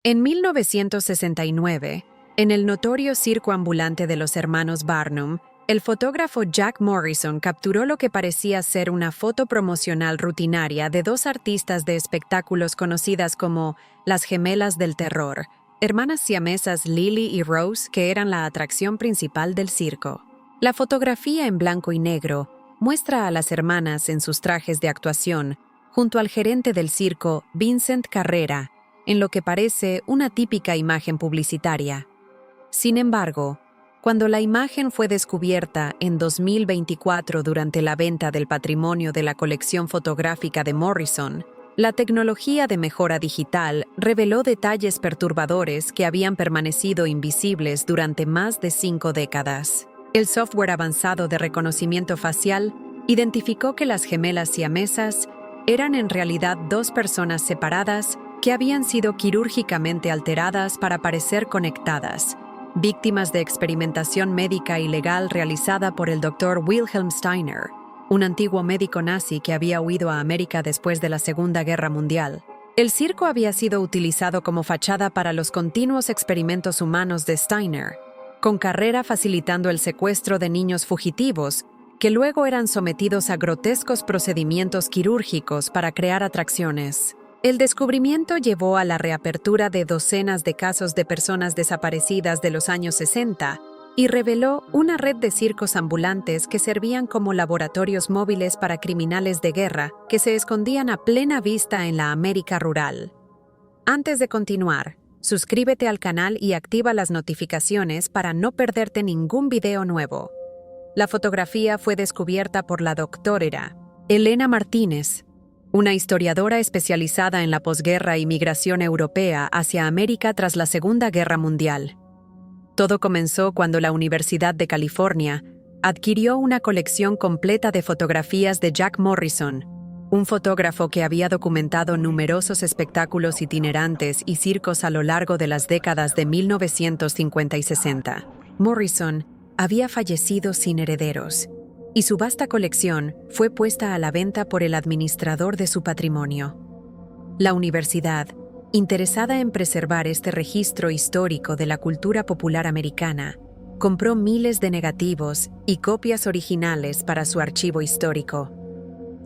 En 1969, en el notorio circo ambulante de los hermanos Barnum, el fotógrafo Jack Morrison capturó lo que parecía ser una foto promocional rutinaria de dos artistas de espectáculos conocidas como las gemelas del terror, hermanas siamesas Lily y Rose, que eran la atracción principal del circo. La fotografía en blanco y negro muestra a las hermanas en sus trajes de actuación, junto al gerente del circo, Vincent Carrera, en lo que parece una típica imagen publicitaria. Sin embargo, cuando la imagen fue descubierta en 2024 durante la venta del patrimonio de la colección fotográfica de Morrison, la tecnología de mejora digital reveló detalles perturbadores que habían permanecido invisibles durante más de 5 décadas. El software avanzado de reconocimiento facial identificó que las gemelas siamesas eran en realidad dos personas separadas que habían sido quirúrgicamente alteradas para parecer conectadas, víctimas de experimentación médica ilegal realizada por el Dr. Wilhelm Steiner, un antiguo médico nazi que había huido a América después de la Segunda Guerra Mundial. El circo había sido utilizado como fachada para los continuos experimentos humanos de Steiner, con Carrera facilitando el secuestro de niños fugitivos que luego eran sometidos a grotescos procedimientos quirúrgicos para crear atracciones. El descubrimiento llevó a la reapertura de docenas de casos de personas desaparecidas de los años 60 y reveló una red de circos ambulantes que servían como laboratorios móviles para criminales de guerra que se escondían a plena vista en la América rural. Antes de continuar, suscríbete al canal y activa las notificaciones para no perderte ningún video nuevo. La fotografía fue descubierta por la doctora Elena Martínez, una historiadora especializada en la posguerra y migración europea hacia América tras la Segunda Guerra Mundial. Todo comenzó cuando la Universidad de California adquirió una colección completa de fotografías de Jack Morrison, un fotógrafo que había documentado numerosos espectáculos itinerantes y circos a lo largo de las décadas de 1950 y 60. Morrison había fallecido sin herederos, y su vasta colección fue puesta a la venta por el administrador de su patrimonio. La universidad, interesada en preservar este registro histórico de la cultura popular americana, compró miles de negativos y copias originales para su archivo histórico.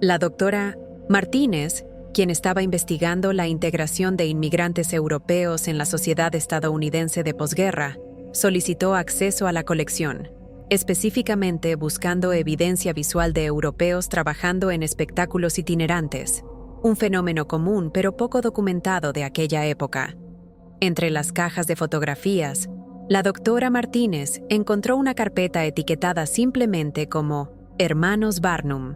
La doctora Martínez, quien estaba investigando la integración de inmigrantes europeos en la sociedad estadounidense de posguerra, solicitó acceso a la colección, específicamente buscando evidencia visual de europeos trabajando en espectáculos itinerantes, un fenómeno común pero poco documentado de aquella época. Entre las cajas de fotografías, la doctora Martínez encontró una carpeta etiquetada simplemente como Hermanos Barnum,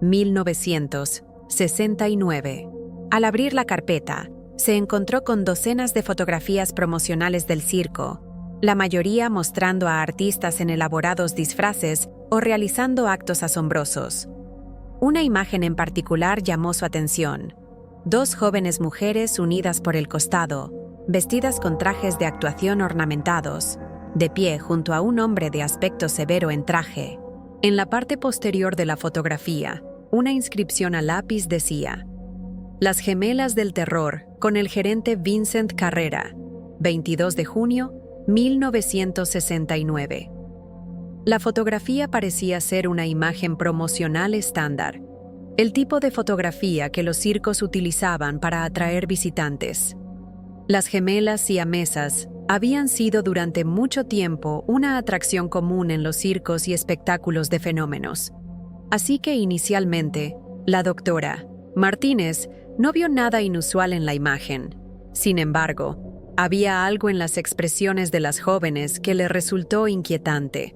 1969. Al abrir la carpeta, se encontró con docenas de fotografías promocionales del circo, la mayoría mostrando a artistas en elaborados disfraces o realizando actos asombrosos. Una imagen en particular llamó su atención: dos jóvenes mujeres unidas por el costado, vestidas con trajes de actuación ornamentados, de pie junto a un hombre de aspecto severo en traje. En la parte posterior de la fotografía, una inscripción a lápiz decía: Las gemelas del terror, con el gerente Vincent Carrera, 22 de junio 1969. La fotografía parecía ser una imagen promocional estándar, el tipo de fotografía que los circos utilizaban para atraer visitantes. Las gemelas siamesas habían sido durante mucho tiempo una atracción común en los circos y espectáculos de fenómenos. Así que inicialmente, la doctora Martínez no vio nada inusual en la imagen. Sin embargo, había algo en las expresiones de las jóvenes que le resultó inquietante.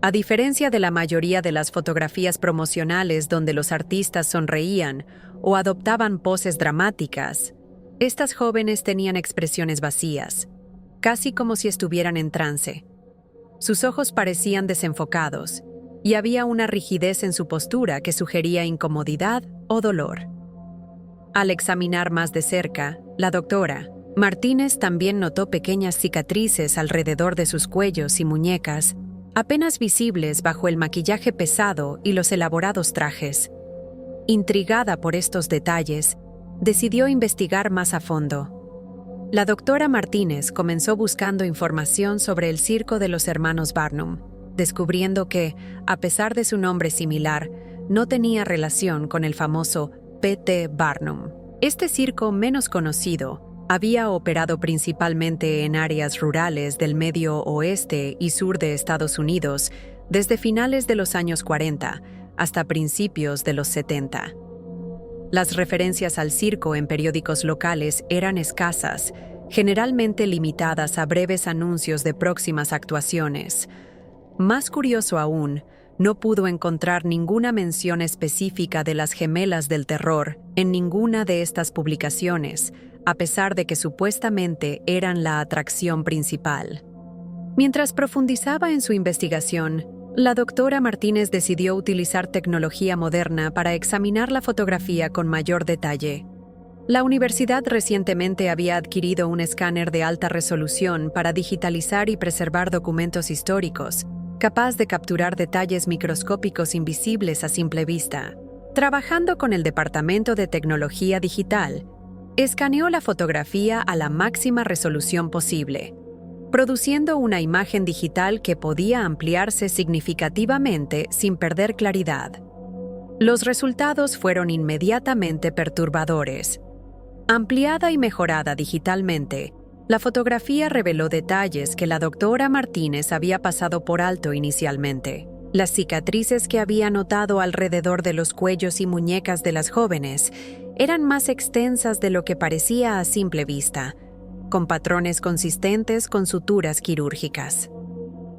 A diferencia de la mayoría de las fotografías promocionales donde los artistas sonreían o adoptaban poses dramáticas, estas jóvenes tenían expresiones vacías, casi como si estuvieran en trance. Sus ojos parecían desenfocados, y había una rigidez en su postura que sugería incomodidad o dolor. Al examinar más de cerca, la doctora Martínez también notó pequeñas cicatrices alrededor de sus cuellos y muñecas, apenas visibles bajo el maquillaje pesado y los elaborados trajes. Intrigada por estos detalles, decidió investigar más a fondo. La doctora Martínez comenzó buscando información sobre el circo de los hermanos Barnum, descubriendo que, a pesar de su nombre similar, no tenía relación con el famoso P.T. Barnum. Este circo menos conocido había operado principalmente en áreas rurales del medio oeste y sur de Estados Unidos desde finales de los años 40 hasta principios de los 70. Las referencias al circo en periódicos locales eran escasas, generalmente limitadas a breves anuncios de próximas actuaciones. Más curioso aún, no pudo encontrar ninguna mención específica de las gemelas del terror en ninguna de estas publicaciones, a pesar de que supuestamente eran la atracción principal. Mientras profundizaba en su investigación, la doctora Martínez decidió utilizar tecnología moderna para examinar la fotografía con mayor detalle. La universidad recientemente había adquirido un escáner de alta resolución para digitalizar y preservar documentos históricos, capaz de capturar detalles microscópicos invisibles a simple vista. Trabajando con el Departamento de Tecnología Digital, escaneó la fotografía a la máxima resolución posible, produciendo una imagen digital que podía ampliarse significativamente sin perder claridad. Los resultados fueron inmediatamente perturbadores. Ampliada y mejorada digitalmente, la fotografía reveló detalles que la doctora Martínez había pasado por alto inicialmente. Las cicatrices que había notado alrededor de los cuellos y muñecas de las jóvenes eran más extensas de lo que parecía a simple vista, con patrones consistentes con suturas quirúrgicas.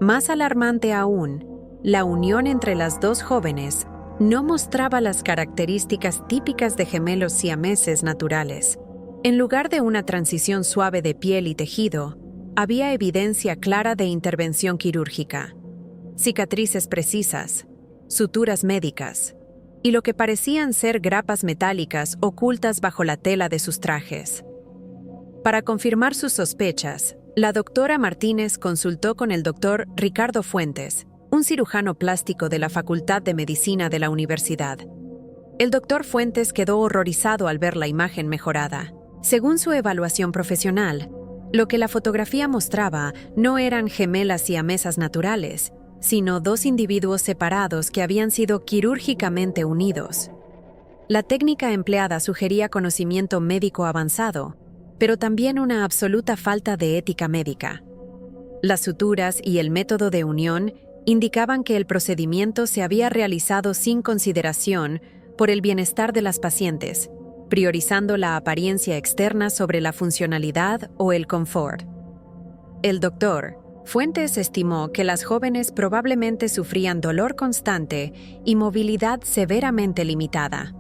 Más alarmante aún, la unión entre las dos jóvenes no mostraba las características típicas de gemelos siameses naturales. En lugar de una transición suave de piel y tejido, había evidencia clara de intervención quirúrgica, cicatrices precisas, suturas médicas, y lo que parecían ser grapas metálicas ocultas bajo la tela de sus trajes. Para confirmar sus sospechas, la doctora Martínez consultó con el doctor Ricardo Fuentes, un cirujano plástico de la Facultad de Medicina de la universidad. El doctor Fuentes quedó horrorizado al ver la imagen mejorada. Según su evaluación profesional, lo que la fotografía mostraba no eran gemelas siamesas naturales, sino dos individuos separados que habían sido quirúrgicamente unidos. La técnica empleada sugería conocimiento médico avanzado, pero también una absoluta falta de ética médica. Las suturas y el método de unión indicaban que el procedimiento se había realizado sin consideración por el bienestar de las pacientes, priorizando la apariencia externa sobre la funcionalidad o el confort. El doctor Fuentes estimó que las jóvenes probablemente sufrían dolor constante y movilidad severamente limitada.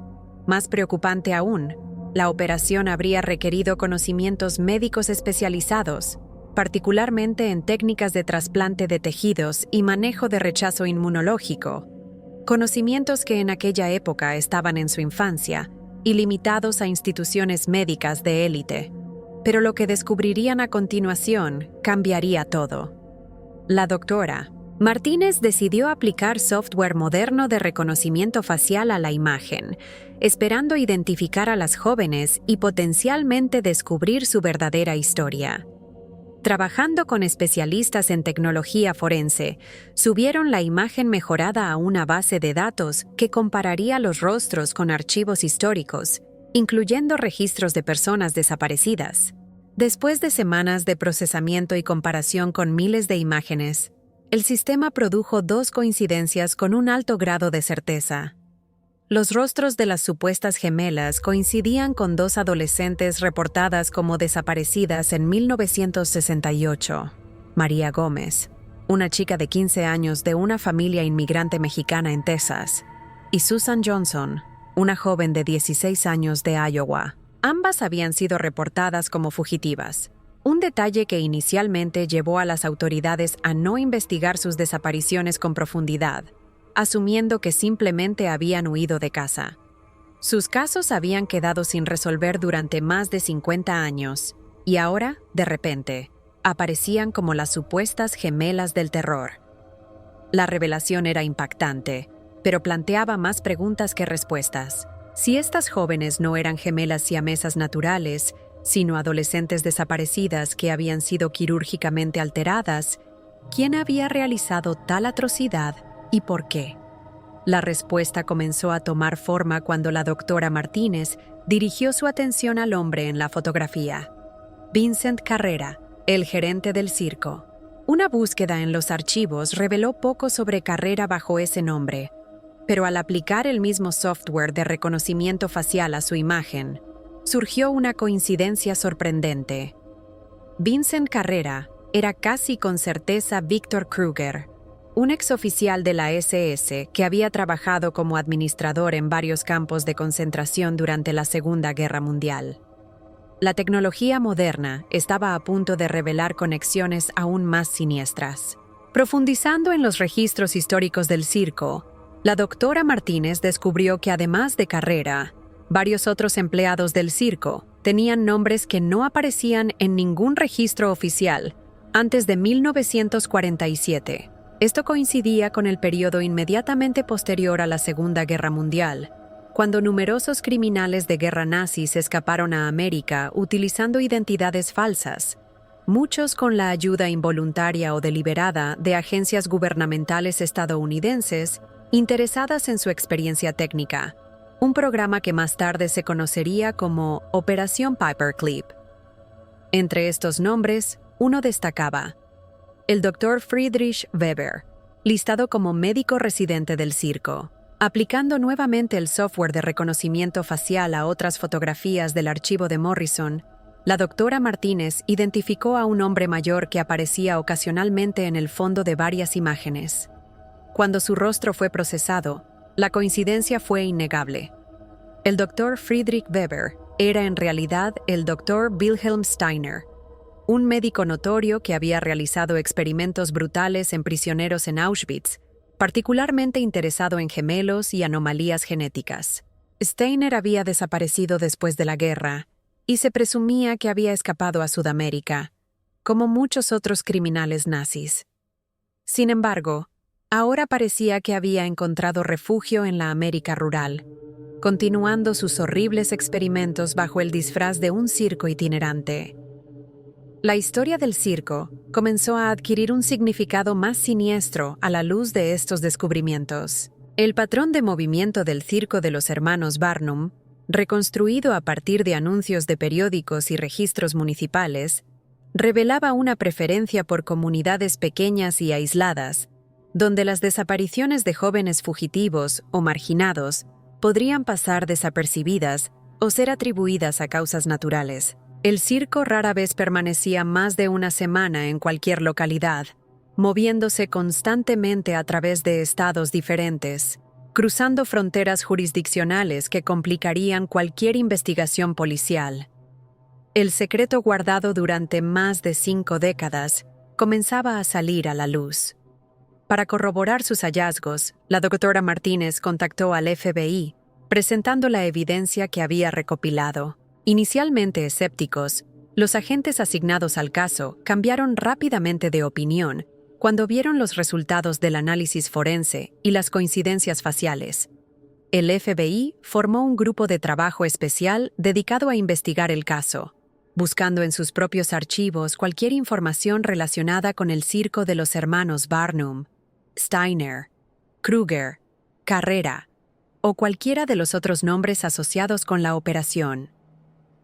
Más preocupante aún, la operación habría requerido conocimientos médicos especializados, particularmente en técnicas de trasplante de tejidos y manejo de rechazo inmunológico, conocimientos que en aquella época estaban en su infancia y limitados a instituciones médicas de élite. Pero lo que descubrirían a continuación cambiaría todo. La doctora Martínez decidió aplicar software moderno de reconocimiento facial a la imagen, esperando identificar a las jóvenes y potencialmente descubrir su verdadera historia. Trabajando con especialistas en tecnología forense, subieron la imagen mejorada a una base de datos que compararía los rostros con archivos históricos, incluyendo registros de personas desaparecidas. Después de semanas de procesamiento y comparación con miles de imágenes, el sistema produjo dos coincidencias con un alto grado de certeza. Los rostros de las supuestas gemelas coincidían con dos adolescentes reportadas como desaparecidas en 1968. María Gómez, una chica de 15 años de una familia inmigrante mexicana en Texas, y Susan Johnson, una joven de 16 años de Iowa. Ambas habían sido reportadas como fugitivas, un detalle que inicialmente llevó a las autoridades a no investigar sus desapariciones con profundidad, asumiendo que simplemente habían huido de casa. Sus casos habían quedado sin resolver durante más de 50 años, y ahora, de repente, aparecían como las supuestas gemelas del terror. La revelación era impactante, pero planteaba más preguntas que respuestas. Si estas jóvenes no eran gemelas siamesas naturales, sino adolescentes desaparecidas que habían sido quirúrgicamente alteradas, ¿quién había realizado tal atrocidad y por qué? La respuesta comenzó a tomar forma cuando la doctora Martínez dirigió su atención al hombre en la fotografía. Vincent Carrera, el gerente del circo. Una búsqueda en los archivos reveló poco sobre Carrera bajo ese nombre, pero al aplicar el mismo software de reconocimiento facial a su imagen, surgió una coincidencia sorprendente. Vincent Carrera era casi con certeza Victor Kruger, un exoficial de la SS que había trabajado como administrador en varios campos de concentración durante la Segunda Guerra Mundial. La tecnología moderna estaba a punto de revelar conexiones aún más siniestras. Profundizando en los registros históricos del circo, la doctora Martínez descubrió que además de Carrera, varios otros empleados del circo tenían nombres que no aparecían en ningún registro oficial antes de 1947. Esto coincidía con el periodo inmediatamente posterior a la Segunda Guerra Mundial, cuando numerosos criminales de guerra nazis escaparon a América utilizando identidades falsas, muchos con la ayuda involuntaria o deliberada de agencias gubernamentales estadounidenses interesadas en su experiencia técnica, un programa que más tarde se conocería como Operación Paperclip. Entre estos nombres, uno destacaba: el Dr. Friedrich Weber, listado como médico residente del circo. Aplicando nuevamente el software de reconocimiento facial a otras fotografías del archivo de Morrison, la doctora Martínez identificó a un hombre mayor que aparecía ocasionalmente en el fondo de varias imágenes. Cuando su rostro fue procesado, la coincidencia fue innegable. El Dr. Friedrich Weber era en realidad el Dr. Wilhelm Steiner, un médico notorio que había realizado experimentos brutales en prisioneros en Auschwitz, particularmente interesado en gemelos y anomalías genéticas. Steiner había desaparecido después de la guerra y se presumía que había escapado a Sudamérica, como muchos otros criminales nazis. Sin embargo, ahora parecía que había encontrado refugio en la América rural, continuando sus horribles experimentos bajo el disfraz de un circo itinerante. La historia del circo comenzó a adquirir un significado más siniestro a la luz de estos descubrimientos. El patrón de movimiento del circo de los hermanos Barnum, reconstruido a partir de anuncios de periódicos y registros municipales, revelaba una preferencia por comunidades pequeñas y aisladas, donde las desapariciones de jóvenes fugitivos o marginados podrían pasar desapercibidas o ser atribuidas a causas naturales. El circo rara vez permanecía más de una semana en cualquier localidad, moviéndose constantemente a través de estados diferentes, cruzando fronteras jurisdiccionales que complicarían cualquier investigación policial. El secreto guardado durante más de 5 décadas comenzaba a salir a la luz. Para corroborar sus hallazgos, la doctora Martínez contactó al FBI, presentando la evidencia que había recopilado. Inicialmente escépticos, los agentes asignados al caso cambiaron rápidamente de opinión cuando vieron los resultados del análisis forense y las coincidencias faciales. El FBI formó un grupo de trabajo especial dedicado a investigar el caso, buscando en sus propios archivos cualquier información relacionada con el circo de los hermanos Barnum, Steiner, Kruger, Carrera o cualquiera de los otros nombres asociados con la operación.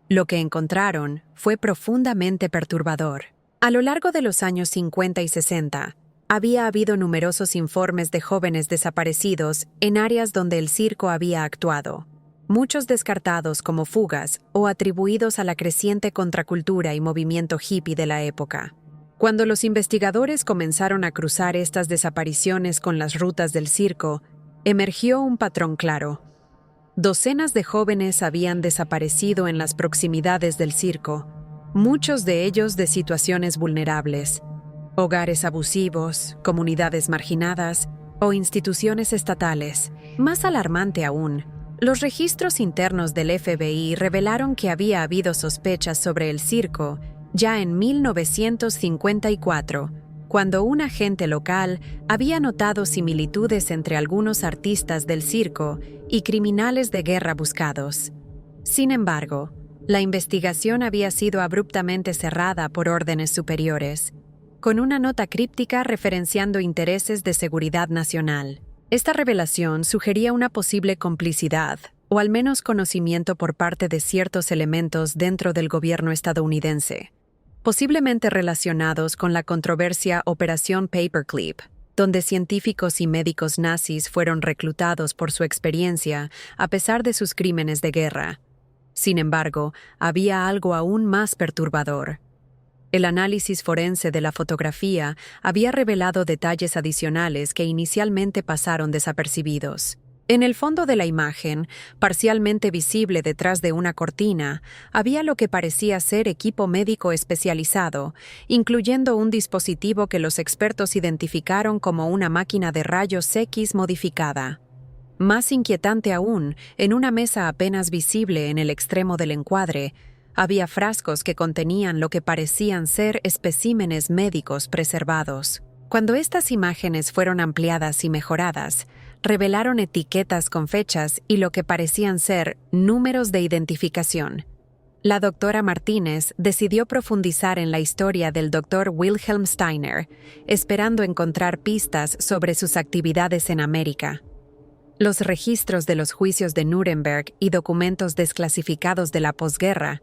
Lo que encontraron fue profundamente perturbador. A lo largo de los años 50 y 60, había habido numerosos informes de jóvenes desaparecidos en áreas donde el circo había actuado, muchos descartados como fugas o atribuidos a la creciente contracultura y movimiento hippie de la época. Cuando los investigadores comenzaron a cruzar estas desapariciones con las rutas del circo, emergió un patrón claro. Docenas de jóvenes habían desaparecido en las proximidades del circo, muchos de ellos de situaciones vulnerables, hogares abusivos, comunidades marginadas o instituciones estatales. Más alarmante aún, los registros internos del FBI revelaron que había habido sospechas sobre el circo ya en 1954, cuando un agente local había notado similitudes entre algunos artistas del circo y criminales de guerra buscados. Sin embargo, La investigación había sido abruptamente cerrada por órdenes superiores, con una nota críptica referenciando intereses de seguridad nacional. Esta revelación sugería una posible complicidad, o al menos conocimiento por parte de ciertos elementos dentro del gobierno estadounidense, posiblemente relacionados con la controversia Operación Paperclip, donde científicos y médicos nazis fueron reclutados por su experiencia a pesar de sus crímenes de guerra. Sin embargo, había algo aún más perturbador. El análisis forense de la fotografía había revelado detalles adicionales que inicialmente pasaron desapercibidos. En el fondo de la imagen, parcialmente visible detrás de una cortina, había lo que parecía ser equipo médico especializado, incluyendo un dispositivo que los expertos identificaron como una máquina de rayos X modificada. Más inquietante aún, en una mesa apenas visible en el extremo del encuadre, había frascos que contenían lo que parecían ser especímenes médicos preservados. Cuando estas imágenes fueron ampliadas y mejoradas, revelaron etiquetas con fechas y lo que parecían ser números de identificación. La doctora Martínez decidió profundizar en la historia del Dr. Wilhelm Steiner, esperando encontrar pistas sobre sus actividades en América. Los registros de los juicios de Nuremberg y documentos desclasificados de la posguerra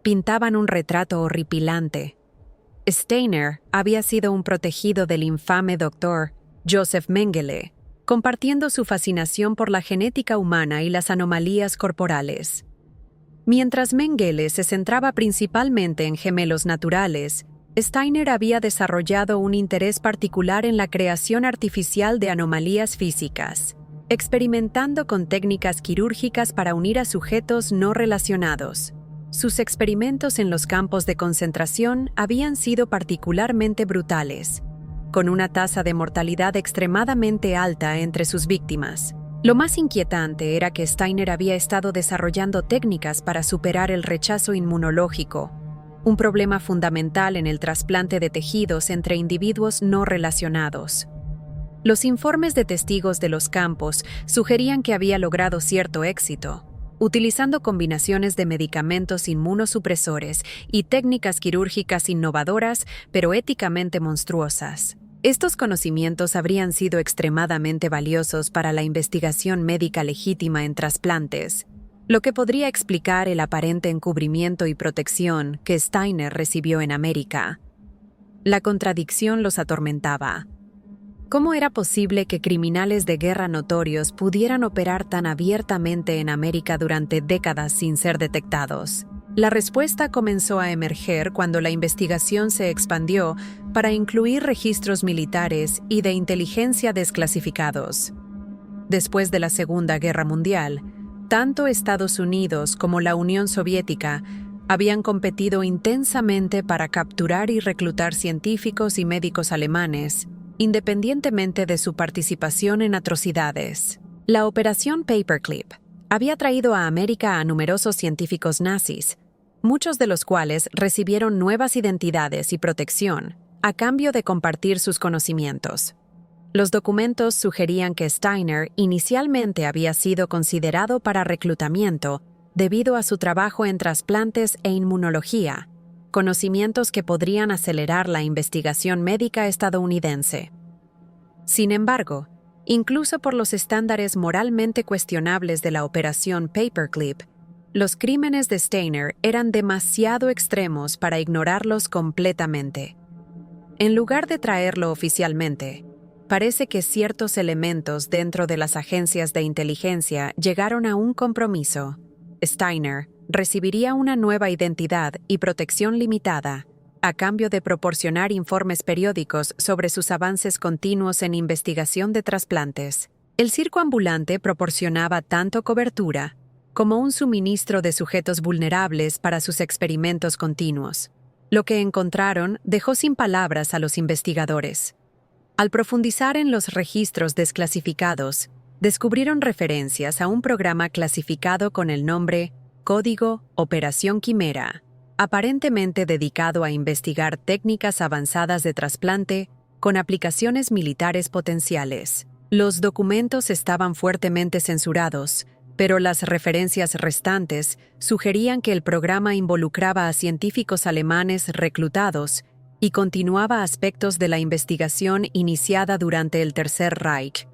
pintaban un retrato horripilante. Steiner había sido un protegido del infame doctor Joseph Mengele, compartiendo su fascinación por la genética humana y las anomalías corporales. Mientras Mengele se centraba principalmente en gemelos naturales, Steiner había desarrollado un interés particular en la creación artificial de anomalías físicas, experimentando con técnicas quirúrgicas para unir a sujetos no relacionados. Sus experimentos en los campos de concentración habían sido particularmente brutales, con una tasa de mortalidad extremadamente alta entre sus víctimas. Lo más inquietante era que Steiner había estado desarrollando técnicas para superar el rechazo inmunológico, un problema fundamental en el trasplante de tejidos entre individuos no relacionados. Los informes de testigos de los campos sugerían que había logrado cierto éxito, utilizando combinaciones de medicamentos inmunosupresores y técnicas quirúrgicas innovadoras, pero éticamente monstruosas. Estos conocimientos habrían sido extremadamente valiosos para la investigación médica legítima en trasplantes, lo que podría explicar el aparente encubrimiento y protección que Steiner recibió en América. La contradicción los atormentaba. ¿Cómo era posible que criminales de guerra notorios pudieran operar tan abiertamente en América durante décadas sin ser detectados? La respuesta comenzó a emerger cuando la investigación se expandió para incluir registros militares y de inteligencia desclasificados. Después de la Segunda Guerra Mundial, tanto Estados Unidos como la Unión Soviética habían competido intensamente para capturar y reclutar científicos y médicos alemanes, independientemente de su participación en atrocidades. La Operación Paperclip había traído a América a numerosos científicos nazis, muchos de los cuales recibieron nuevas identidades y protección a cambio de compartir sus conocimientos. Los documentos sugerían que Steiner inicialmente había sido considerado para reclutamiento debido a su trabajo en trasplantes e inmunología, conocimientos que podrían acelerar la investigación médica estadounidense. Sin embargo, incluso por los estándares moralmente cuestionables de la Operación Paperclip, los crímenes de Steiner eran demasiado extremos para ignorarlos completamente. En lugar de traerlo oficialmente, parece que ciertos elementos dentro de las agencias de inteligencia llegaron a un compromiso. Steiner recibiría una nueva identidad y protección limitada, a cambio de proporcionar informes periódicos sobre sus avances continuos en investigación de trasplantes. El circo ambulante proporcionaba tanto cobertura como un suministro de sujetos vulnerables para sus experimentos continuos. Lo que encontraron dejó sin palabras a los investigadores. Al profundizar en los registros desclasificados, descubrieron referencias a un programa clasificado con el nombre Código Operación Quimera, aparentemente dedicado a investigar técnicas avanzadas de trasplante con aplicaciones militares potenciales. Los documentos estaban fuertemente censurados, pero las referencias restantes sugerían que el programa involucraba a científicos alemanes reclutados y continuaba aspectos de la investigación iniciada durante el Tercer Reich.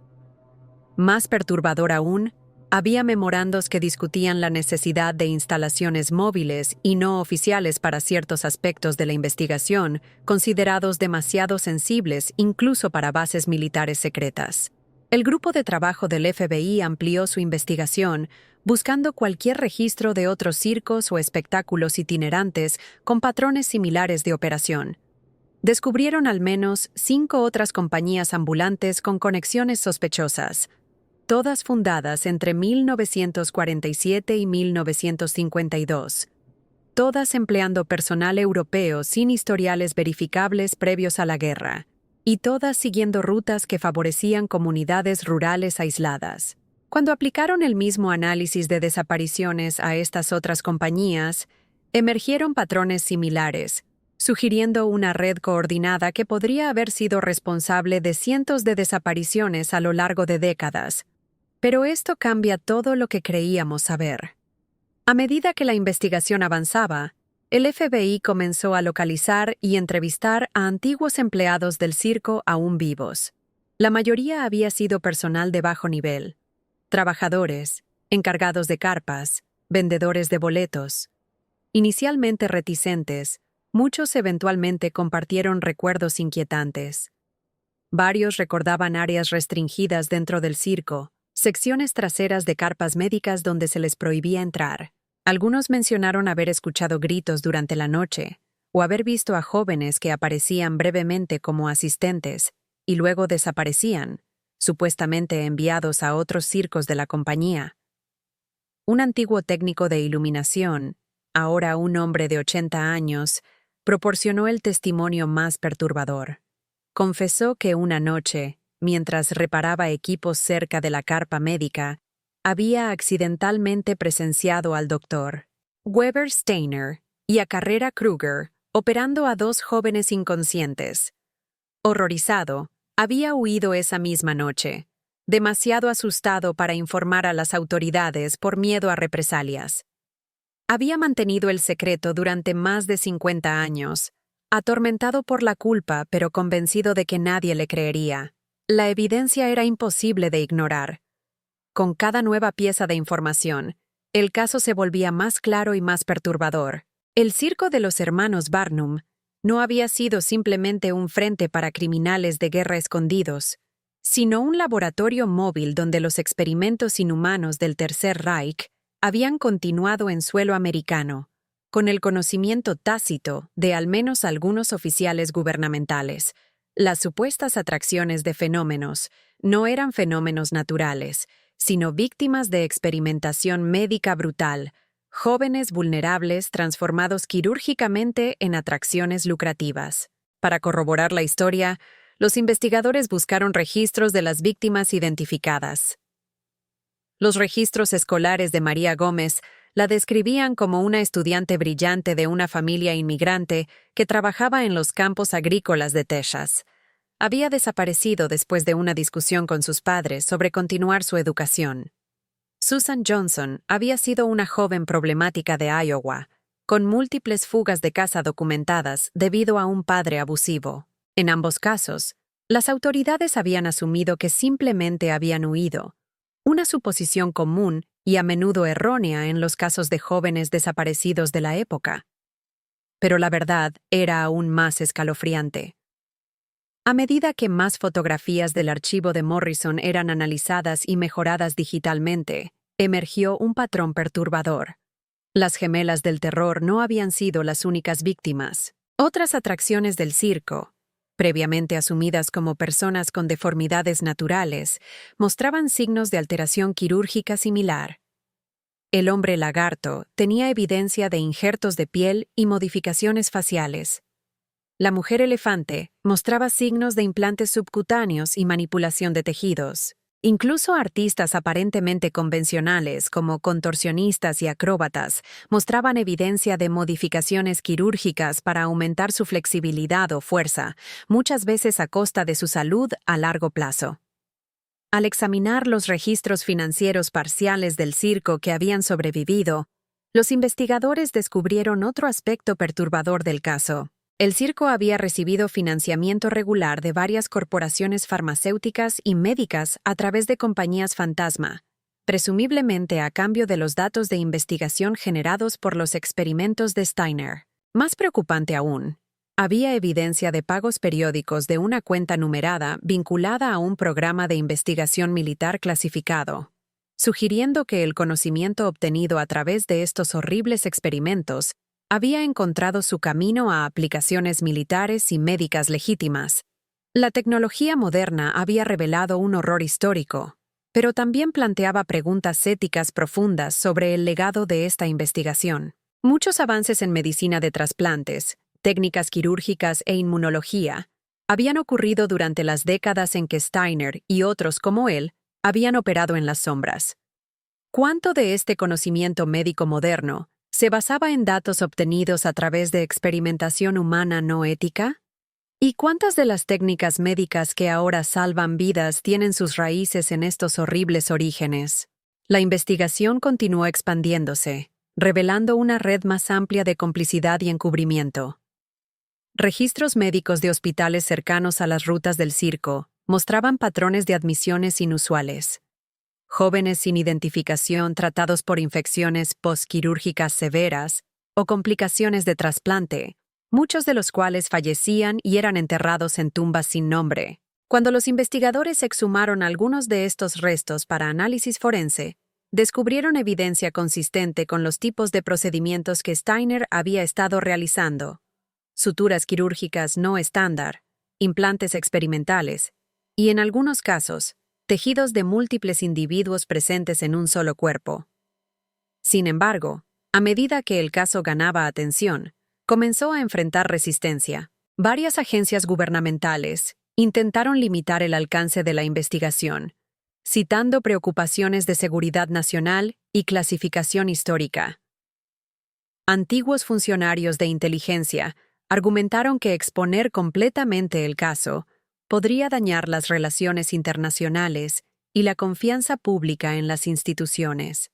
Más perturbador aún, había memorandos que discutían la necesidad de instalaciones móviles y no oficiales para ciertos aspectos de la investigación, considerados demasiado sensibles incluso para bases militares secretas. El grupo de trabajo del FBI amplió su investigación, buscando cualquier registro de otros circos o espectáculos itinerantes con patrones similares de operación. Descubrieron al menos 5 otras compañías ambulantes con conexiones sospechosas, todas fundadas entre 1947 y 1952, todas empleando personal europeo sin historiales verificables previos a la guerra, y todas siguiendo rutas que favorecían comunidades rurales aisladas. Cuando aplicaron el mismo análisis de desapariciones a estas otras compañías, emergieron patrones similares, sugiriendo una red coordinada que podría haber sido responsable de cientos de desapariciones a lo largo de décadas. Pero esto cambia todo lo que creíamos saber. A medida que la investigación avanzaba, el FBI comenzó a localizar y entrevistar a antiguos empleados del circo aún vivos. La mayoría había sido personal de bajo nivel, trabajadores, encargados de carpas, vendedores de boletos. Inicialmente reticentes, muchos eventualmente compartieron recuerdos inquietantes. Varios recordaban áreas restringidas dentro del circo, secciones traseras de carpas médicas donde se les prohibía entrar. Algunos mencionaron haber escuchado gritos durante la noche o haber visto a jóvenes que aparecían brevemente como asistentes y luego desaparecían, supuestamente enviados a otros circos de la compañía. Un antiguo técnico de iluminación, ahora un hombre de 80 años, proporcionó el testimonio más perturbador. Confesó que una noche, mientras reparaba equipos cerca de la carpa médica, había accidentalmente presenciado al doctor Weber Steiner y a Carrera Kruger operando a 2 jóvenes inconscientes. Horrorizado, había huido esa misma noche, demasiado asustado para informar a las autoridades por miedo a represalias. Había mantenido el secreto durante más de 50 años, atormentado por la culpa pero convencido de que nadie le creería. La evidencia era imposible de ignorar. Con cada nueva pieza de información, el caso se volvía más claro y más perturbador. El circo de los hermanos Barnum no había sido simplemente un frente para criminales de guerra escondidos, sino un laboratorio móvil donde los experimentos inhumanos del Tercer Reich habían continuado en suelo americano, con el conocimiento tácito de al menos algunos oficiales gubernamentales. Las supuestas atracciones de fenómenos no eran fenómenos naturales, sino víctimas de experimentación médica brutal, jóvenes vulnerables transformados quirúrgicamente en atracciones lucrativas. Para corroborar la historia, los investigadores buscaron registros de las víctimas identificadas. Los registros escolares de María Gómez la describían como una estudiante brillante de una familia inmigrante que trabajaba en los campos agrícolas de Texas. Había desaparecido después de una discusión con sus padres sobre continuar su educación. Susan Johnson había sido una joven problemática de Iowa, con múltiples fugas de casa documentadas debido a un padre abusivo. En ambos casos, las autoridades habían asumido que simplemente habían huido, una suposición común y a menudo errónea en los casos de jóvenes desaparecidos de la época. Pero la verdad era aún más escalofriante. A medida que más fotografías del archivo de Morrison eran analizadas y mejoradas digitalmente, emergió un patrón perturbador. Las gemelas del terror no habían sido las únicas víctimas. Otras atracciones del circo, previamente asumidas como personas con deformidades naturales, mostraban signos de alteración quirúrgica similar. El hombre lagarto tenía evidencia de injertos de piel y modificaciones faciales. La mujer elefante mostraba signos de implantes subcutáneos y manipulación de tejidos. Incluso artistas aparentemente convencionales, como contorsionistas y acróbatas, mostraban evidencia de modificaciones quirúrgicas para aumentar su flexibilidad o fuerza, muchas veces a costa de su salud a largo plazo. Al examinar los registros financieros parciales del circo que habían sobrevivido, los investigadores descubrieron otro aspecto perturbador del caso. El circo había recibido financiamiento regular de varias corporaciones farmacéuticas y médicas a través de compañías fantasma, presumiblemente a cambio de los datos de investigación generados por los experimentos de Steiner. Más preocupante aún, había evidencia de pagos periódicos de una cuenta numerada vinculada a un programa de investigación militar clasificado, sugiriendo que el conocimiento obtenido a través de estos horribles experimentos había encontrado su camino a aplicaciones militares y médicas legítimas. La tecnología moderna había revelado un horror histórico, pero también planteaba preguntas éticas profundas sobre el legado de esta investigación. Muchos avances en medicina de trasplantes, técnicas quirúrgicas e inmunología habían ocurrido durante las décadas en que Steiner y otros como él habían operado en las sombras. ¿Cuánto de este conocimiento médico moderno se basaba en datos obtenidos a través de experimentación humana no ética? ¿Y cuántas de las técnicas médicas que ahora salvan vidas tienen sus raíces en estos horribles orígenes? La investigación continuó expandiéndose, revelando una red más amplia de complicidad y encubrimiento. Registros médicos de hospitales cercanos a las rutas del circo mostraban patrones de admisiones inusuales. Jóvenes sin identificación tratados por infecciones postquirúrgicas severas o complicaciones de trasplante, muchos de los cuales fallecían y eran enterrados en tumbas sin nombre. Cuando los investigadores exhumaron algunos de estos restos para análisis forense, descubrieron evidencia consistente con los tipos de procedimientos que Steiner había estado realizando: suturas quirúrgicas no estándar, implantes experimentales y, en algunos casos, tejidos de múltiples individuos presentes en un solo cuerpo. Sin embargo, a medida que el caso ganaba atención, comenzó a enfrentar resistencia. Varias agencias gubernamentales intentaron limitar el alcance de la investigación, citando preocupaciones de seguridad nacional y clasificación histórica. Antiguos funcionarios de inteligencia argumentaron que exponer completamente el caso podría dañar las relaciones internacionales y la confianza pública en las instituciones.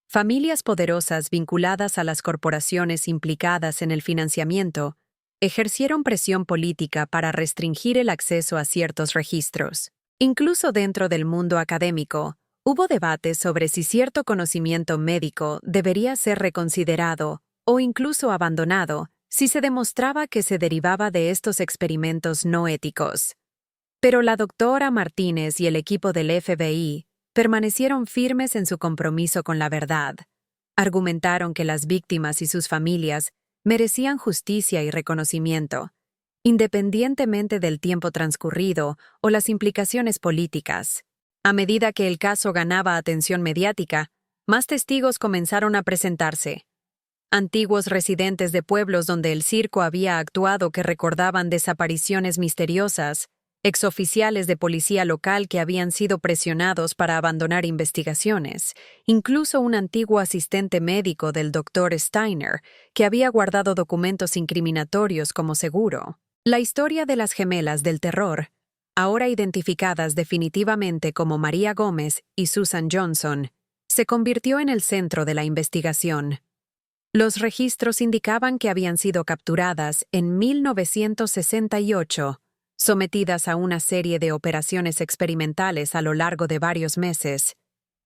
Familias poderosas vinculadas a las corporaciones implicadas en el financiamiento ejercieron presión política para restringir el acceso a ciertos registros. Incluso dentro del mundo académico, hubo debates sobre si cierto conocimiento médico debería ser reconsiderado o incluso abandonado si se demostraba que se derivaba de estos experimentos no éticos. Pero la doctora Martínez y el equipo del FBI permanecieron firmes en su compromiso con la verdad. Argumentaron que las víctimas y sus familias merecían justicia y reconocimiento, independientemente del tiempo transcurrido o las implicaciones políticas. A medida que el caso ganaba atención mediática, más testigos comenzaron a presentarse. Antiguos residentes de pueblos donde el circo había actuado que recordaban desapariciones misteriosas, exoficiales de policía local que habían sido presionados para abandonar investigaciones, incluso un antiguo asistente médico del Dr. Steiner, que había guardado documentos incriminatorios como seguro. La historia de las gemelas del terror, ahora identificadas definitivamente como María Gómez y Susan Johnson, se convirtió en el centro de la investigación. Los registros indicaban que habían sido capturadas en 1968, sometidas a una serie de operaciones experimentales a lo largo de varios meses,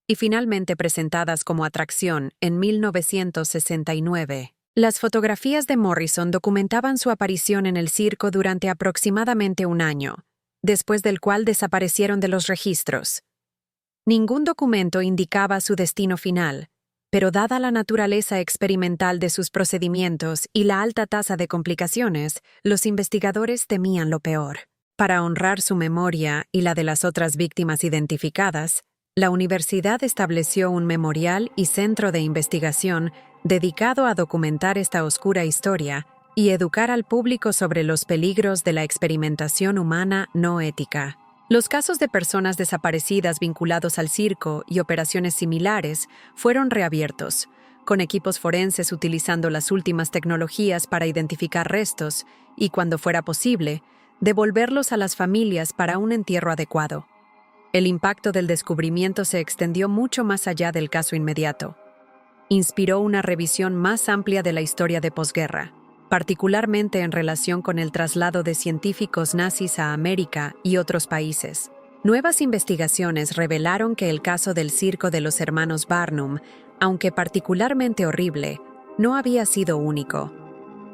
y finalmente presentadas como atracción en 1969. Las fotografías de Morrison documentaban su aparición en el circo durante aproximadamente un año, después del cual desaparecieron de los registros. Ningún documento indicaba su destino final, pero dada la naturaleza experimental de sus procedimientos y la alta tasa de complicaciones, los investigadores temían lo peor. Para honrar su memoria y la de las otras víctimas identificadas, la universidad estableció un memorial y centro de investigación dedicado a documentar esta oscura historia y educar al público sobre los peligros de la experimentación humana no ética. Los casos de personas desaparecidas vinculados al circo y operaciones similares fueron reabiertos, con equipos forenses utilizando las últimas tecnologías para identificar restos y, cuando fuera posible, devolverlos a las familias para un entierro adecuado. El impacto del descubrimiento se extendió mucho más allá del caso inmediato. Inspiró una revisión más amplia de la historia de posguerra, particularmente en relación con el traslado de científicos nazis a América y otros países. Nuevas investigaciones revelaron que el caso del circo de los hermanos Barnum, aunque particularmente horrible, no había sido único.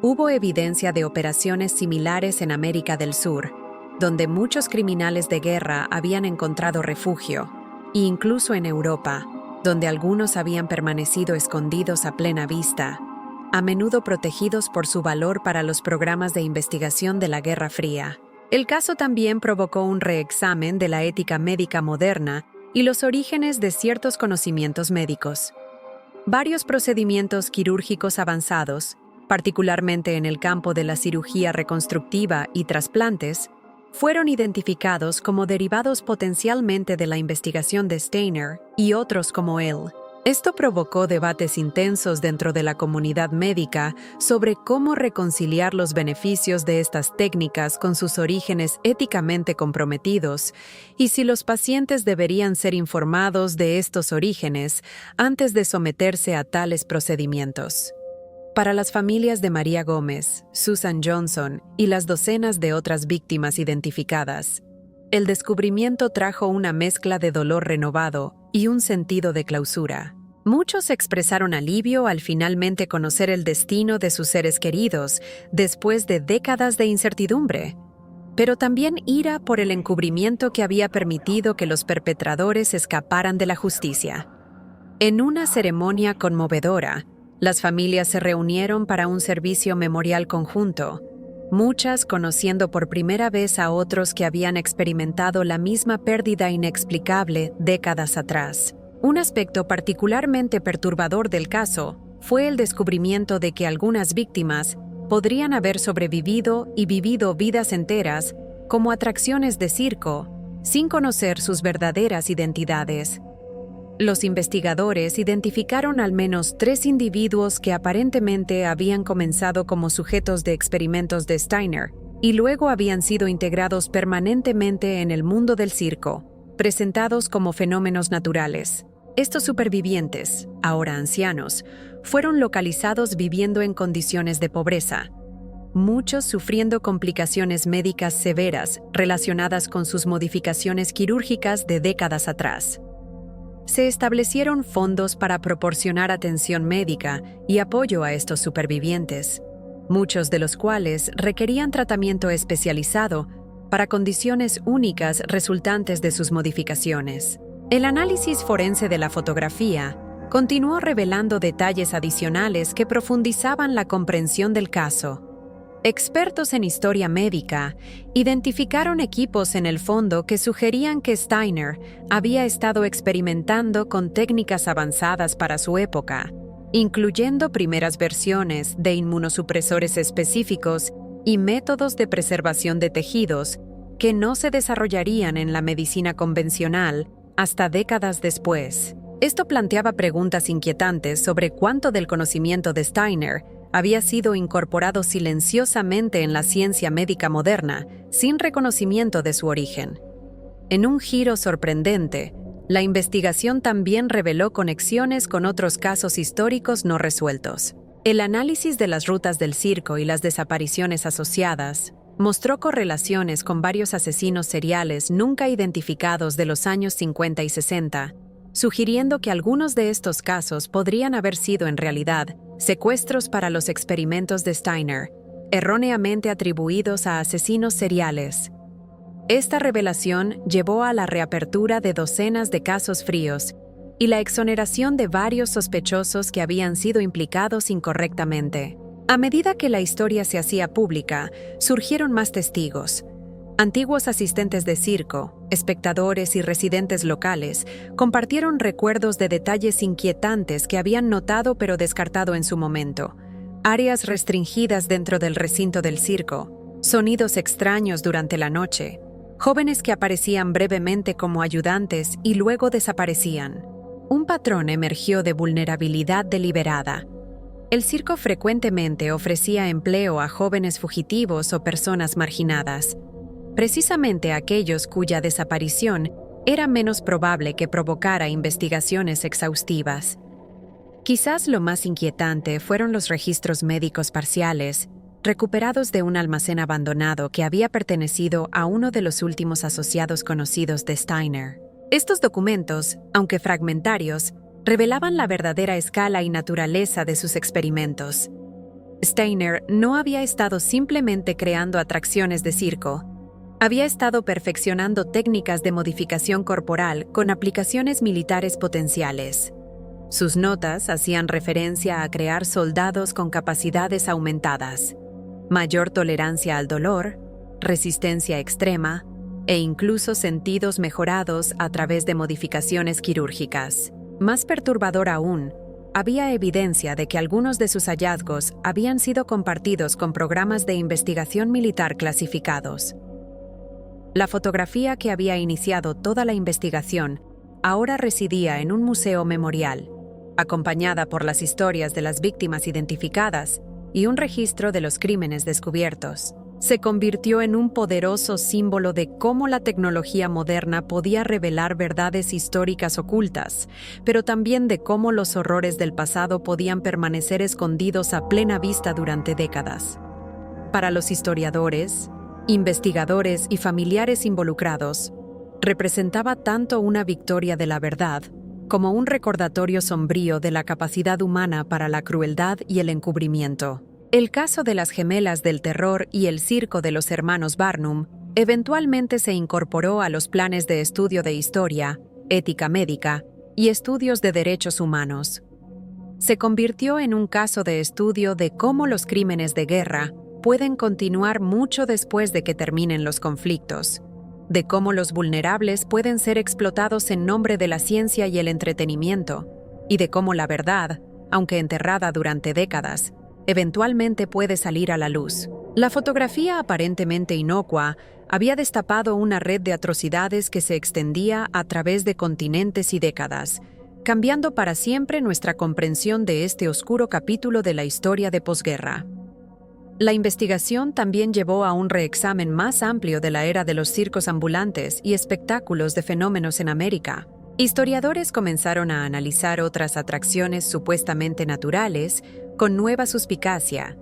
Hubo evidencia de operaciones similares en América del Sur, donde muchos criminales de guerra habían encontrado refugio, e incluso en Europa, donde algunos habían permanecido escondidos a plena vista, a menudo protegidos por su valor para los programas de investigación de la Guerra Fría. El caso también provocó un reexamen de la ética médica moderna y los orígenes de ciertos conocimientos médicos. Varios procedimientos quirúrgicos avanzados, particularmente en el campo de la cirugía reconstructiva y trasplantes, fueron identificados como derivados potencialmente de la investigación de Steiner y otros como él. Esto provocó debates intensos dentro de la comunidad médica sobre cómo reconciliar los beneficios de estas técnicas con sus orígenes éticamente comprometidos y si los pacientes deberían ser informados de estos orígenes antes de someterse a tales procedimientos. Para las familias de María Gómez, Susan Johnson y las docenas de otras víctimas identificadas, el descubrimiento trajo una mezcla de dolor renovado y un sentido de clausura. Muchos expresaron alivio al finalmente conocer el destino de sus seres queridos después de décadas de incertidumbre, pero también ira por el encubrimiento que había permitido que los perpetradores escaparan de la justicia. En una ceremonia conmovedora, las familias se reunieron para un servicio memorial conjunto, muchas conociendo por primera vez a otros que habían experimentado la misma pérdida inexplicable décadas atrás. Un aspecto particularmente perturbador del caso fue el descubrimiento de que algunas víctimas podrían haber sobrevivido y vivido vidas enteras como atracciones de circo, sin conocer sus verdaderas identidades. Los investigadores identificaron al menos 3 individuos que aparentemente habían comenzado como sujetos de experimentos de Steiner y luego habían sido integrados permanentemente en el mundo del circo, presentados como fenómenos naturales. Estos supervivientes, ahora ancianos, fueron localizados viviendo en condiciones de pobreza, muchos sufriendo complicaciones médicas severas relacionadas con sus modificaciones quirúrgicas de décadas atrás. Se establecieron fondos para proporcionar atención médica y apoyo a estos supervivientes, muchos de los cuales requerían tratamiento especializado para condiciones únicas resultantes de sus modificaciones. El análisis forense de la fotografía continuó revelando detalles adicionales que profundizaban la comprensión del caso. Expertos en historia médica identificaron equipos en el fondo que sugerían que Steiner había estado experimentando con técnicas avanzadas para su época, incluyendo primeras versiones de inmunosupresores específicos y métodos de preservación de tejidos que no se desarrollarían en la medicina convencional hasta décadas después. Esto planteaba preguntas inquietantes sobre cuánto del conocimiento de Steiner había sido incorporado silenciosamente en la ciencia médica moderna, sin reconocimiento de su origen. En un giro sorprendente, la investigación también reveló conexiones con otros casos históricos no resueltos. El análisis de las rutas del circo y las desapariciones asociadas mostró correlaciones con varios asesinos seriales nunca identificados de los años 50 y 60, sugiriendo que algunos de estos casos podrían haber sido en realidad secuestros para los experimentos de Steiner, erróneamente atribuidos a asesinos seriales. Esta revelación llevó a la reapertura de docenas de casos fríos y la exoneración de varios sospechosos que habían sido implicados incorrectamente. A medida que la historia se hacía pública, surgieron más testigos. Antiguos asistentes de circo, espectadores y residentes locales compartieron recuerdos de detalles inquietantes que habían notado pero descartado en su momento. Áreas restringidas dentro del recinto del circo, sonidos extraños durante la noche, jóvenes que aparecían brevemente como ayudantes y luego desaparecían. Un patrón emergió de vulnerabilidad deliberada. El circo frecuentemente ofrecía empleo a jóvenes fugitivos o personas marginadas, precisamente aquellos cuya desaparición era menos probable que provocara investigaciones exhaustivas. Quizás lo más inquietante fueron los registros médicos parciales, recuperados de un almacén abandonado que había pertenecido a uno de los últimos asociados conocidos de Steiner. Estos documentos, aunque fragmentarios, revelaban la verdadera escala y naturaleza de sus experimentos. Steiner no había estado simplemente creando atracciones de circo. Había estado perfeccionando técnicas de modificación corporal con aplicaciones militares potenciales. Sus notas hacían referencia a crear soldados con capacidades aumentadas, mayor tolerancia al dolor, resistencia extrema e incluso sentidos mejorados a través de modificaciones quirúrgicas. Más perturbador aún, había evidencia de que algunos de sus hallazgos habían sido compartidos con programas de investigación militar clasificados. La fotografía que había iniciado toda la investigación ahora residía en un museo memorial, acompañada por las historias de las víctimas identificadas y un registro de los crímenes descubiertos. Se convirtió en un poderoso símbolo de cómo la tecnología moderna podía revelar verdades históricas ocultas, pero también de cómo los horrores del pasado podían permanecer escondidos a plena vista durante décadas. Para los historiadores, investigadores y familiares involucrados, representaba tanto una victoria de la verdad como un recordatorio sombrío de la capacidad humana para la crueldad y el encubrimiento. El caso de las gemelas del terror y el circo de los hermanos Barnum eventualmente se incorporó a los planes de estudio de historia, ética médica y estudios de derechos humanos. Se convirtió en un caso de estudio de cómo los crímenes de guerra pueden continuar mucho después de que terminen los conflictos, de cómo los vulnerables pueden ser explotados en nombre de la ciencia y el entretenimiento, y de cómo la verdad, aunque enterrada durante décadas, eventualmente puede salir a la luz. La fotografía aparentemente inocua había destapado una red de atrocidades que se extendía a través de continentes y décadas, cambiando para siempre nuestra comprensión de este oscuro capítulo de la historia de posguerra. La investigación también llevó a un reexamen más amplio de la era de los circos ambulantes y espectáculos de fenómenos en América. Historiadores comenzaron a analizar otras atracciones supuestamente naturales con nueva suspicacia,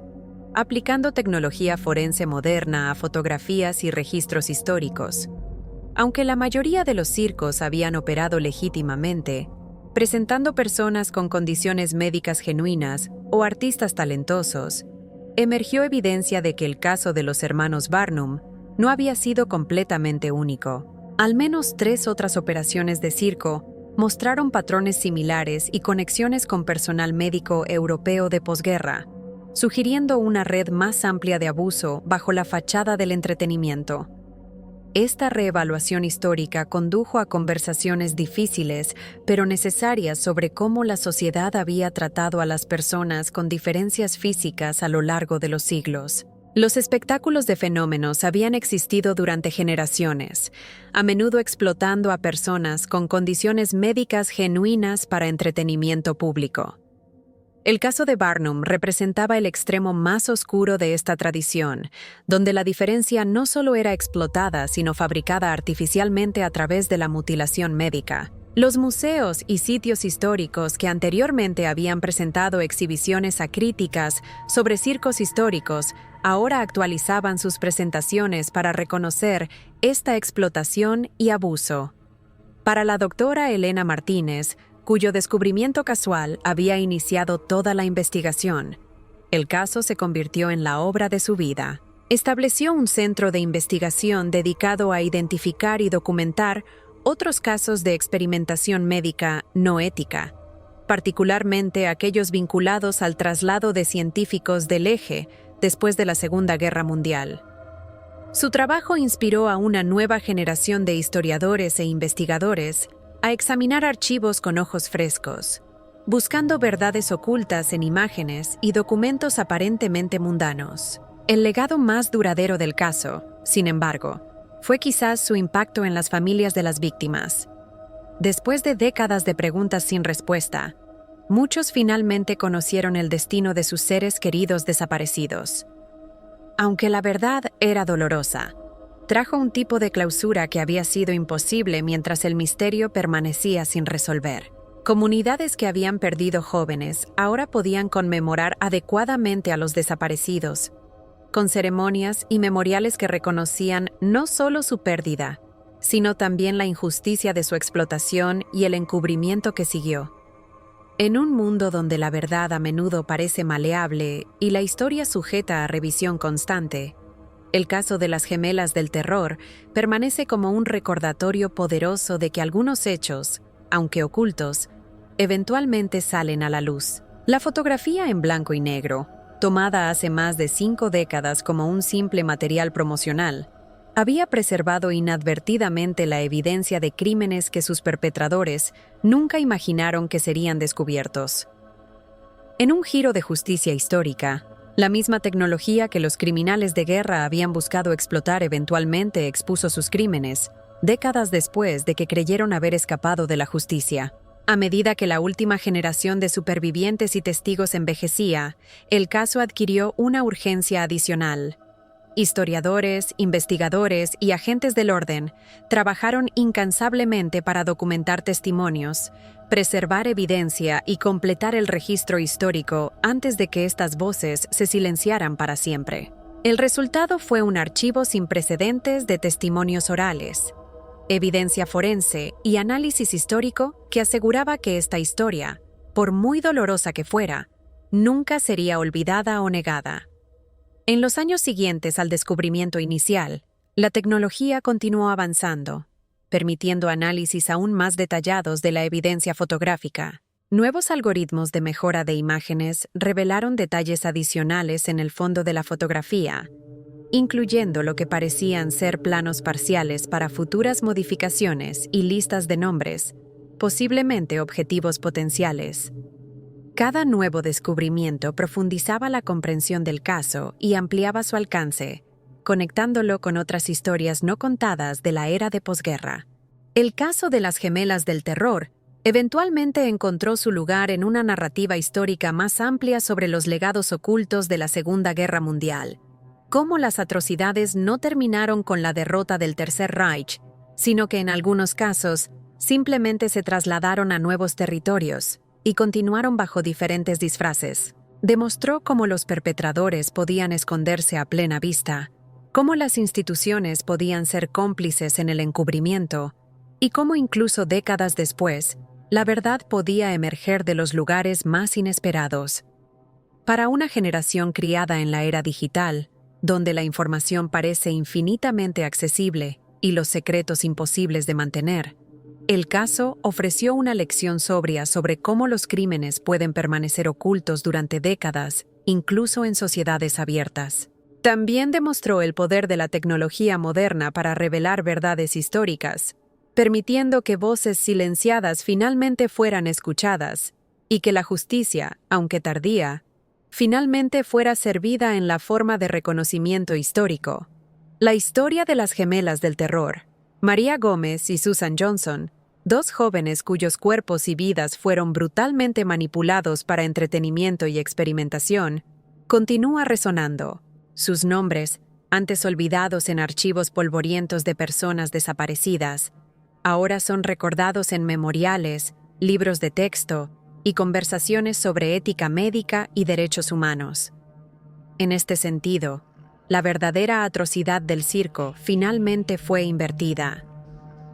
aplicando tecnología forense moderna a fotografías y registros históricos. Aunque la mayoría de los circos habían operado legítimamente, presentando personas con condiciones médicas genuinas o artistas talentosos, emergió evidencia de que el caso de los hermanos Barnum no había sido completamente único. Al menos 3 otras operaciones de circo mostraron patrones similares y conexiones con personal médico europeo de posguerra, sugiriendo una red más amplia de abuso bajo la fachada del entretenimiento. Esta reevaluación histórica condujo a conversaciones difíciles pero necesarias sobre cómo la sociedad había tratado a las personas con diferencias físicas a lo largo de los siglos. Los espectáculos de fenómenos habían existido durante generaciones, a menudo explotando a personas con condiciones médicas genuinas para entretenimiento público. El caso de Barnum representaba el extremo más oscuro de esta tradición, donde la diferencia no solo era explotada, sino fabricada artificialmente a través de la mutilación médica. Los museos y sitios históricos que anteriormente habían presentado exhibiciones acríticas sobre circos históricos ahora actualizaban sus presentaciones para reconocer esta explotación y abuso. Para la doctora Elena Martínez, cuyo descubrimiento casual había iniciado toda la investigación, el caso se convirtió en la obra de su vida. Estableció un centro de investigación dedicado a identificar y documentar otros casos de experimentación médica no ética, particularmente aquellos vinculados al traslado de científicos del Eje después de la Segunda Guerra Mundial. Su trabajo inspiró a una nueva generación de historiadores e investigadores a examinar archivos con ojos frescos, buscando verdades ocultas en imágenes y documentos aparentemente mundanos. El legado más duradero del caso, sin embargo, fue quizás su impacto en las familias de las víctimas. Después de décadas de preguntas sin respuesta, muchos finalmente conocieron el destino de sus seres queridos desaparecidos. Aunque la verdad era dolorosa, trajo un tipo de clausura que había sido imposible mientras el misterio permanecía sin resolver. Comunidades que habían perdido jóvenes ahora podían conmemorar adecuadamente a los desaparecidos, con ceremonias y memoriales que reconocían no solo su pérdida, sino también la injusticia de su explotación y el encubrimiento que siguió. En un mundo donde la verdad a menudo parece maleable y la historia sujeta a revisión constante, el caso de las gemelas del terror permanece como un recordatorio poderoso de que algunos hechos, aunque ocultos, eventualmente salen a la luz. La fotografía en blanco y negro, tomada hace más de 5 décadas como un simple material promocional, había preservado inadvertidamente la evidencia de crímenes que sus perpetradores nunca imaginaron que serían descubiertos. En un giro de justicia histórica, la misma tecnología que los criminales de guerra habían buscado explotar eventualmente expuso sus crímenes, décadas después de que creyeron haber escapado de la justicia. A medida que la última generación de supervivientes y testigos envejecía, el caso adquirió una urgencia adicional. Historiadores, investigadores y agentes del orden trabajaron incansablemente para documentar testimonios, preservar evidencia y completar el registro histórico antes de que estas voces se silenciaran para siempre. El resultado fue un archivo sin precedentes de testimonios orales, evidencia forense y análisis histórico que aseguraba que esta historia, por muy dolorosa que fuera, nunca sería olvidada o negada. En los años siguientes al descubrimiento inicial, la tecnología continuó avanzando, permitiendo análisis aún más detallados de la evidencia fotográfica. Nuevos algoritmos de mejora de imágenes revelaron detalles adicionales en el fondo de la fotografía, incluyendo lo que parecían ser planos parciales para futuras modificaciones y listas de nombres, posiblemente objetivos potenciales. Cada nuevo descubrimiento profundizaba la comprensión del caso y ampliaba su alcance, conectándolo con otras historias no contadas de la era de posguerra. El caso de las gemelas del terror eventualmente encontró su lugar en una narrativa histórica más amplia sobre los legados ocultos de la Segunda Guerra Mundial, cómo las atrocidades no terminaron con la derrota del Tercer Reich, sino que en algunos casos simplemente se trasladaron a nuevos territorios y continuaron bajo diferentes disfraces. Demostró cómo los perpetradores podían esconderse a plena vista, cómo las instituciones podían ser cómplices en el encubrimiento, y cómo incluso décadas después, la verdad podía emerger de los lugares más inesperados. Para una generación criada en la era digital, donde la información parece infinitamente accesible y los secretos imposibles de mantener, el caso ofreció una lección sobria sobre cómo los crímenes pueden permanecer ocultos durante décadas, incluso en sociedades abiertas. También demostró el poder de la tecnología moderna para revelar verdades históricas, permitiendo que voces silenciadas finalmente fueran escuchadas, y que la justicia, aunque tardía, finalmente fuera servida en la forma de reconocimiento histórico. La historia de las gemelas del terror, María Gómez y Susan Johnson, dos jóvenes cuyos cuerpos y vidas fueron brutalmente manipulados para entretenimiento y experimentación, continúa resonando. Sus nombres, antes olvidados en archivos polvorientos de personas desaparecidas, ahora son recordados en memoriales, libros de texto y conversaciones sobre ética médica y derechos humanos. En este sentido, la verdadera atrocidad del circo finalmente fue invertida.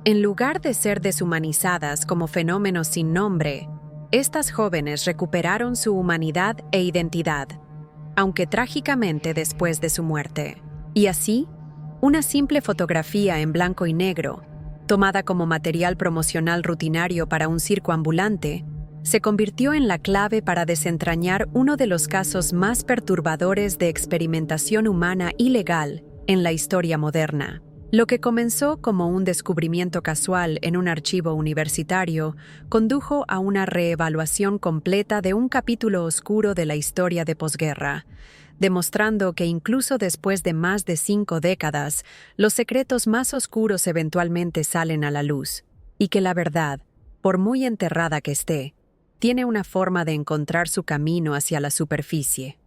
En lugar de ser deshumanizadas como fenómenos sin nombre, estas jóvenes recuperaron su humanidad e identidad, aunque trágicamente después de su muerte. Y así, una simple fotografía en blanco y negro, tomada como material promocional rutinario para un circo ambulante, se convirtió en la clave para desentrañar uno de los casos más perturbadores de experimentación humana ilegal en la historia moderna. Lo que comenzó como un descubrimiento casual en un archivo universitario condujo a una reevaluación completa de un capítulo oscuro de la historia de posguerra, demostrando que incluso después de más de 5 décadas, los secretos más oscuros eventualmente salen a la luz, y que la verdad, por muy enterrada que esté, tiene una forma de encontrar su camino hacia la superficie.